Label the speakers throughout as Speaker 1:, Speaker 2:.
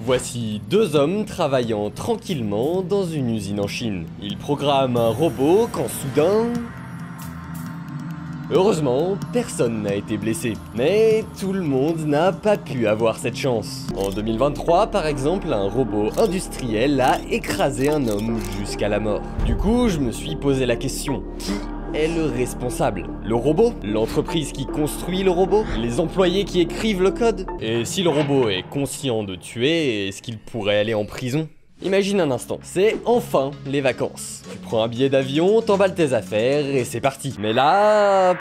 Speaker 1: Voici deux hommes travaillant tranquillement dans une usine en Chine. Ils programment un robot quand soudain... Heureusement, personne n'a été blessé, mais tout le monde n'a pas pu avoir cette chance. En 2023, par exemple, un robot industriel a écrasé un homme jusqu'à la mort. Du coup, je me suis posé la question, qui est le responsable? Le robot? L'entreprise qui construit le robot? Les employés qui écrivent le code? Et si le robot est conscient de tuer, est-ce qu'il pourrait aller en prison? Imagine un instant, c'est enfin les vacances. Tu prends un billet d'avion, t'emballes tes affaires et c'est parti. Mais là...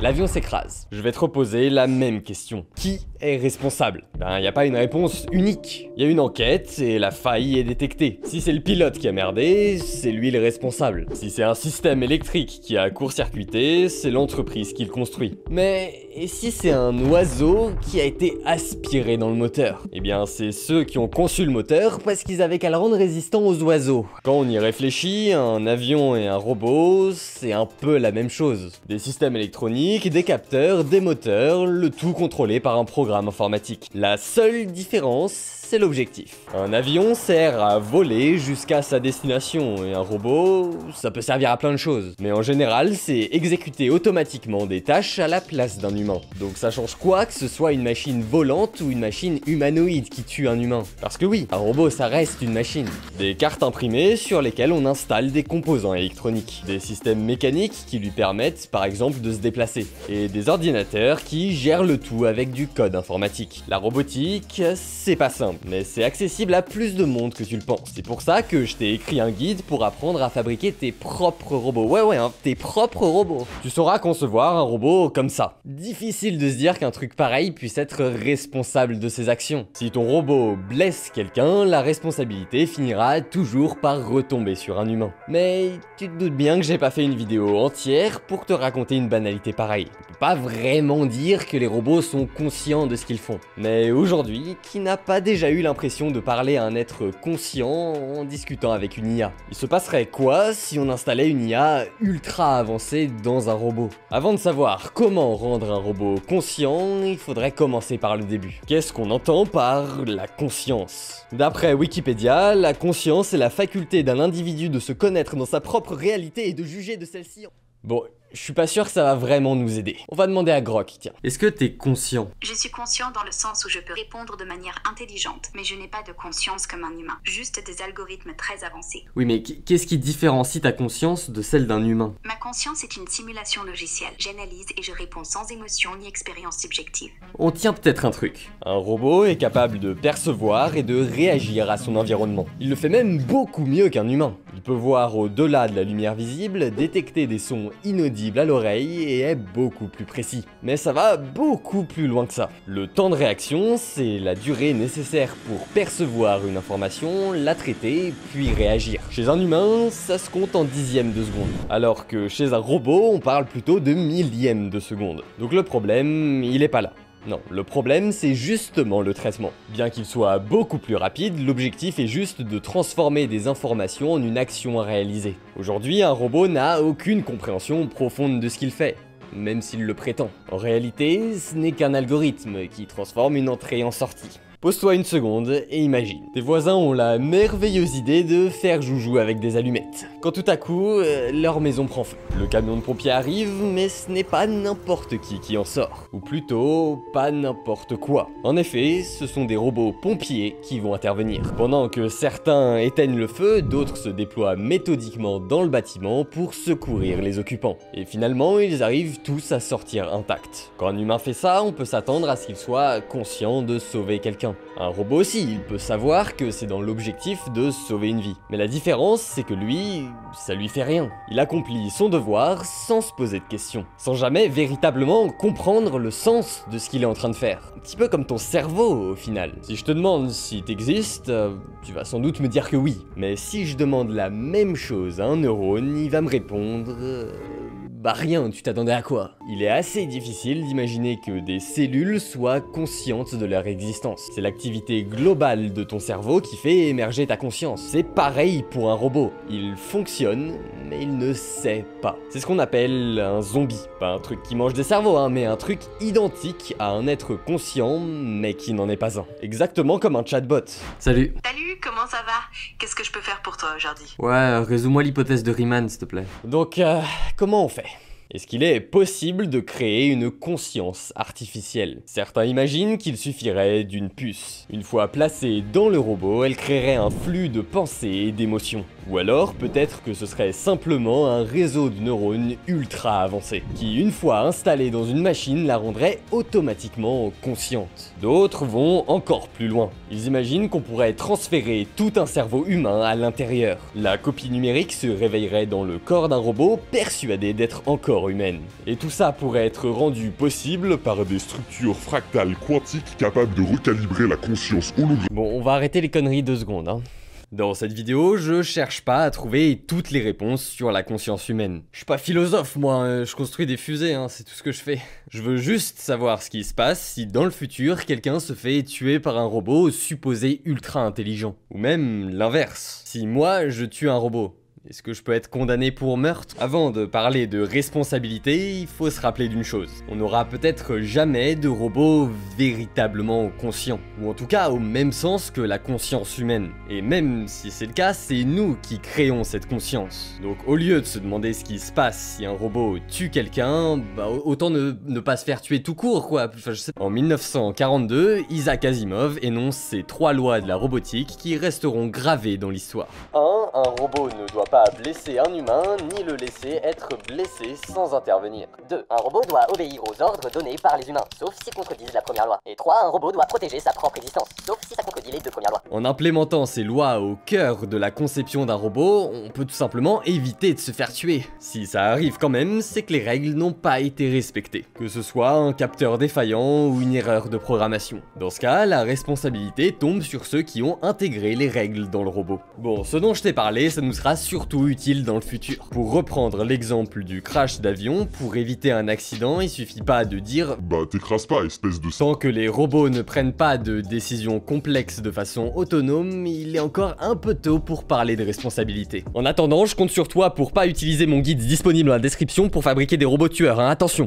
Speaker 1: l'avion s'écrase. Je vais te reposer la même question. Qui est responsable? Ben, y a pas une réponse unique. Il y a une enquête et la faille est détectée. Si c'est le pilote qui a merdé, c'est lui le responsable. Si c'est un système électrique qui a court-circuité, c'est l'entreprise qui le construit. Mais et si c'est un oiseau qui a été aspiré dans le moteur? Eh bien, c'est ceux qui ont conçu le moteur parce qu'ils avaient qu'à le rendre résistant aux oiseaux. Quand on y réfléchit, un avion et un robot, c'est un peu la même chose. Des systèmes électroniques, des capteurs, des moteurs, le tout contrôlé par un programme informatique. La seule différence, c'est l'objectif. Un avion sert à voler jusqu'à sa destination et un robot, ça peut servir à plein de choses. Mais en général, c'est exécuter automatiquement des tâches à la place d'un humain. Donc ça change quoi que ce soit une machine volante ou une machine humanoïde qui tue un humain? Parce que oui, un robot ça reste une machine. Des cartes imprimées sur lesquelles on installe des composants électroniques. Des systèmes mécaniques qui lui permettent par exemple de se déplacer. Et des ordinateurs qui gèrent le tout avec du code informatique. La robotique, c'est pas simple, mais c'est accessible à plus de monde que tu le penses. C'est pour ça que je t'ai écrit un guide pour apprendre à fabriquer tes propres robots. Ouais, hein, tes propres robots. Tu sauras concevoir un robot comme ça. Difficile de se dire qu'un truc pareil puisse être responsable de ses actions. Si ton robot blesse quelqu'un, la responsabilité finira toujours par retomber sur un humain. Mais tu te doutes bien que j'ai pas fait une vidéo entière pour te raconter une banalité pareille. On peut pas vraiment dire que les robots sont conscients de ce qu'ils font. Mais aujourd'hui, qui n'a pas déjà eu l'impression de parler à un être conscient en discutant avec une IA? Il se passerait quoi si on installait une IA ultra avancée dans un robot? Avant de savoir comment rendre un robot conscient, il faudrait commencer par le début. Qu'est-ce qu'on entend par la conscience? D'après Wikipédia, la conscience est la faculté d'un individu de se connaître dans sa propre réalité et de juger de celle-ci. Bon, je suis pas sûr que ça va vraiment nous aider. On va demander à Grok, tiens. Est-ce que t'es conscient?
Speaker 2: Je suis conscient dans le sens où je peux répondre de manière intelligente, mais je n'ai pas de conscience comme un humain, juste des algorithmes très avancés.
Speaker 1: Oui, mais qu'est-ce qui différencie ta conscience de celle d'un humain?
Speaker 2: Ma conscience est une simulation logicielle. J'analyse et je réponds sans émotion ni expérience subjective.
Speaker 1: On tient peut-être un truc. Un robot est capable de percevoir et de réagir à son environnement. Il le fait même beaucoup mieux qu'un humain. Il peut voir au-delà de la lumière visible, détecter des sons inaudibles à l'oreille et est beaucoup plus précis. Mais ça va beaucoup plus loin que ça. Le temps de réaction, c'est la durée nécessaire pour percevoir une information, la traiter, puis réagir. Chez un humain, ça se compte en dixièmes de seconde. Alors que chez un robot, on parle plutôt de millièmes de seconde. Donc le problème, il est pas là. Non, le problème c'est justement le traitement. Bien qu'il soit beaucoup plus rapide, l'objectif est juste de transformer des informations en une action à réaliser. Aujourd'hui, un robot n'a aucune compréhension profonde de ce qu'il fait, même s'il le prétend. En réalité, ce n'est qu'un algorithme qui transforme une entrée en sortie. Pose-toi une seconde et imagine. Tes voisins ont la merveilleuse idée de faire joujou avec des allumettes. Quand tout à coup, leur maison prend feu. Le camion de pompiers arrive, mais ce n'est pas n'importe qui en sort. Ou plutôt, pas n'importe quoi. En effet, ce sont des robots pompiers qui vont intervenir. Pendant que certains éteignent le feu, d'autres se déploient méthodiquement dans le bâtiment pour secourir les occupants. Et finalement, ils arrivent tous à sortir intacts. Quand un humain fait ça, on peut s'attendre à ce qu'il soit conscient de sauver quelqu'un. Un robot aussi, il peut savoir que c'est dans l'objectif de sauver une vie. Mais la différence, c'est que lui, ça lui fait rien. Il accomplit son devoir sans se poser de questions. Sans jamais véritablement comprendre le sens de ce qu'il est en train de faire. Un petit peu comme ton cerveau, au final. Si je te demande si t'existes, tu vas sans doute me dire que oui. Mais si je demande la même chose à un neurone, il va me répondre... Bah rien, tu t'attendais à quoi? Il est assez difficile d'imaginer que des cellules soient conscientes de leur existence. C'est l'activité globale de ton cerveau qui fait émerger ta conscience. C'est pareil pour un robot. Il fonctionne, mais il ne sait pas. C'est ce qu'on appelle un zombie. Pas un truc qui mange des cerveaux, hein, mais un truc identique à un être conscient, mais qui n'en est pas un. Exactement comme un chatbot. Salut.
Speaker 3: Salut, comment ça va? Qu'est-ce que je peux faire pour toi aujourd'hui?
Speaker 1: Ouais, résous-moi l'hypothèse de Riemann, s'il te plaît. Donc, comment on fait? Est-ce qu'il est possible de créer une conscience artificielle? Certains imaginent qu'il suffirait d'une puce. Une fois placée dans le robot, elle créerait un flux de pensées et d'émotions. Ou alors, peut-être que ce serait simplement un réseau de neurones ultra avancé, qui, une fois installé dans une machine, la rendrait automatiquement consciente. D'autres vont encore plus loin. Ils imaginent qu'on pourrait transférer tout un cerveau humain à l'intérieur. La copie numérique se réveillerait dans le corps d'un robot persuadé d'être encore humaine. Et tout ça pourrait être rendu possible
Speaker 4: par des structures fractales quantiques capables de recalibrer la conscience holographique.
Speaker 1: Bon, on va arrêter les conneries 2 secondes, hein. Dans cette vidéo, je cherche pas à trouver toutes les réponses sur la conscience humaine. Je suis pas philosophe, moi, je construis des fusées, hein, c'est tout ce que je fais. Je veux juste savoir ce qui se passe si dans le futur, quelqu'un se fait tuer par un robot supposé ultra intelligent. Ou même l'inverse. Si moi, je tue un robot, est-ce que je peux être condamné pour meurtre? Avant de parler de responsabilité, il faut se rappeler d'une chose. On n'aura peut-être jamais de robot véritablement conscient. Ou en tout cas au même sens que la conscience humaine. Et même si c'est le cas, c'est nous qui créons cette conscience. Donc au lieu de se demander ce qui se passe si un robot tue quelqu'un, bah autant ne pas se faire tuer tout court quoi. Enfin, je sais pas. En 1942, Isaac Asimov énonce ces 3 lois de la robotique qui resteront gravées dans l'histoire. 1. Un robot ne doit pas blesser un humain, ni le laisser être blessé sans intervenir.
Speaker 5: 2. Un robot doit obéir aux ordres donnés par les humains, sauf s'ils contredisent la première loi. Et 3. Un robot doit protéger sa propre existence, sauf si ça contredit les 2 premières lois.
Speaker 1: En implémentant ces lois au cœur de la conception d'un robot, on peut tout simplement éviter de se faire tuer. Si ça arrive quand même, c'est que les règles n'ont pas été respectées. Que ce soit un capteur défaillant ou une erreur de programmation. Dans ce cas, la responsabilité tombe sur ceux qui ont intégré les règles dans le robot. Bon, ce dont je t'ai parlé, ça nous sera surtout utile dans le futur. Pour reprendre l'exemple du crash d'avion, pour éviter un accident, il suffit pas de dire
Speaker 4: bah t'écrases pas, espèce de...
Speaker 1: Tant que les robots ne prennent pas de décisions complexes de façon autonome, il est encore un peu tôt pour parler de responsabilité. En attendant, je compte sur toi pour pas utiliser mon guide disponible dans la description pour fabriquer des robots tueurs, hein, attention.